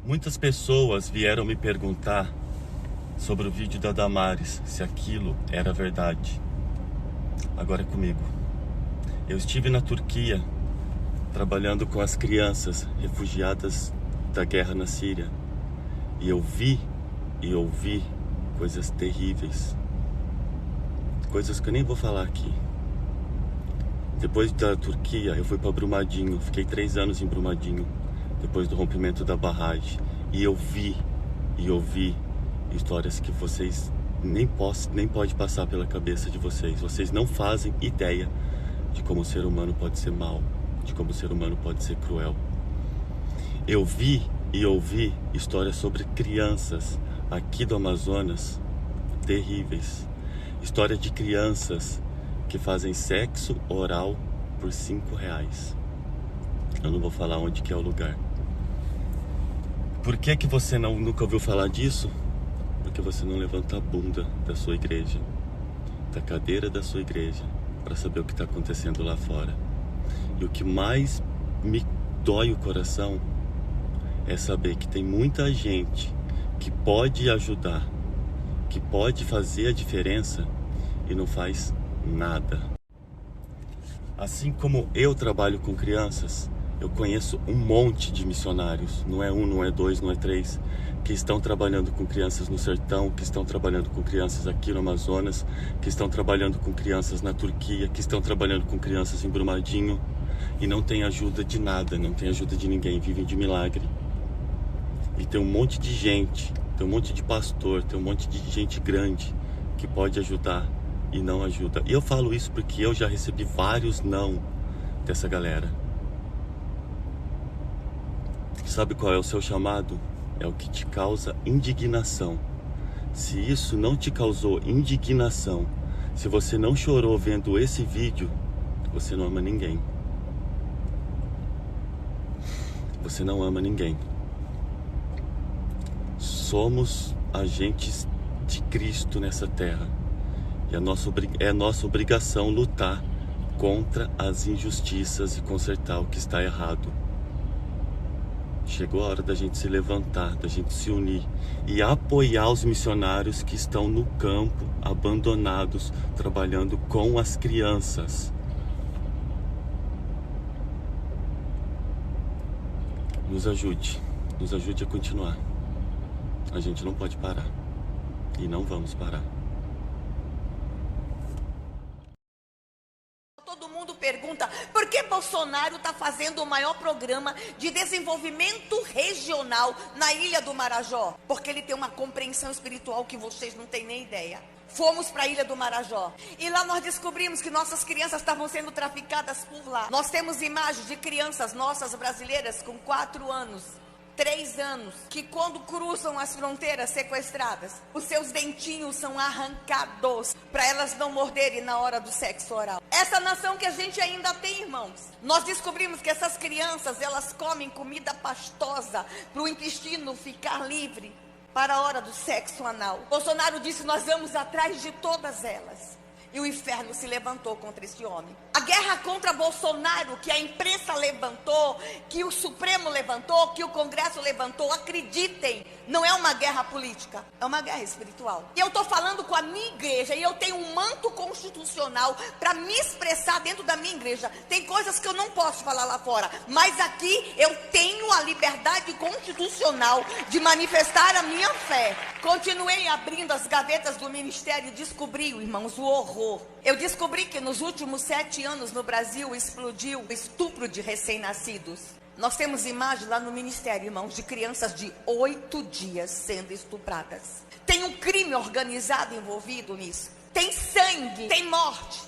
Muitas pessoas vieram me perguntar sobre o vídeo da Damares, se aquilo era verdade. Agora é comigo. Eu estive na Turquia trabalhando com as crianças refugiadas da guerra na Síria e eu vi e ouvi coisas terríveis, coisas que eu nem vou falar aqui. Depois da Turquia eu fui para Brumadinho, fiquei 3 anos em Brumadinho depois do rompimento da barragem, e eu vi e ouvi histórias que vocês nem pode passar pela cabeça de vocês. Vocês não fazem ideia de como o ser humano pode ser mau, de como o ser humano pode ser cruel. Eu vi e ouvi histórias sobre crianças aqui do Amazonas terríveis. História de crianças que fazem sexo oral por R$5. Eu não vou falar onde que é o lugar. Por que que você nunca ouviu falar disso? Porque você não levanta a bunda da sua igreja, da cadeira da sua igreja, para saber o que está acontecendo lá fora. E o que mais me dói o coração é saber que tem muita gente que pode ajudar, que pode fazer a diferença e não faz nada. Assim como eu trabalho com crianças, eu conheço um monte de missionários, não é um, não é dois, não é três, que estão trabalhando com crianças no sertão, que estão trabalhando com crianças aqui no Amazonas, que estão trabalhando com crianças na Turquia, que estão trabalhando com crianças em Brumadinho, e não tem ajuda de nada, não tem ajuda de ninguém, vivem de milagre. E tem um monte de gente, tem um monte de pastor, tem um monte de gente grande que pode ajudar e não ajuda. E eu falo isso porque eu já recebi vários não dessa galera. Sabe qual é o seu chamado? É o que te causa indignação. Se isso não te causou indignação, se você não chorou vendo esse vídeo, você não ama ninguém. Você não ama ninguém. Somos agentes de Cristo nessa terra. E é nossa obrigação lutar contra as injustiças e consertar o que está errado. Chegou a hora da gente se levantar, da gente se unir e apoiar os missionários que estão no campo, abandonados, trabalhando com as crianças. Nos ajude a continuar. A gente não pode parar e não vamos parar. Todo mundo pergunta por que Bolsonaro está fazendo o maior programa de desenvolvimento regional na Ilha do Marajó. Porque ele tem uma compreensão espiritual que vocês não têm nem ideia. Fomos para a Ilha do Marajó e lá nós descobrimos que nossas crianças estavam sendo traficadas por lá. Nós temos imagens de crianças nossas brasileiras com 4 anos, 3 anos, que quando cruzam as fronteiras sequestradas, os seus dentinhos são arrancados para elas não morderem na hora do sexo oral. Essa nação que a gente ainda tem, irmãos. Nós descobrimos que essas crianças, elas comem comida pastosa para o intestino ficar livre para a hora do sexo anal. Bolsonaro disse: nós vamos atrás de todas elas. E o inferno se levantou contra esse homem. A guerra contra Bolsonaro, que a imprensa levantou, que o Supremo levantou, que o Congresso levantou, acreditem, não é uma guerra política, é uma guerra espiritual. E eu estou falando com a minha igreja, e eu tenho um manto constitucional para me expressar dentro da minha igreja. Tem coisas que eu não posso falar lá fora, mas aqui eu tenho a liberdade constitucional de manifestar a minha fé. Continuei abrindo as gavetas do ministério e descobri, irmãos, o horror. Eu descobri que nos últimos 7 anos no Brasil explodiu o estupro de recém-nascidos. Nós temos imagens lá no ministério, irmãos, de crianças de 8 dias sendo estupradas. Tem um crime organizado envolvido nisso. Tem sangue, tem morte.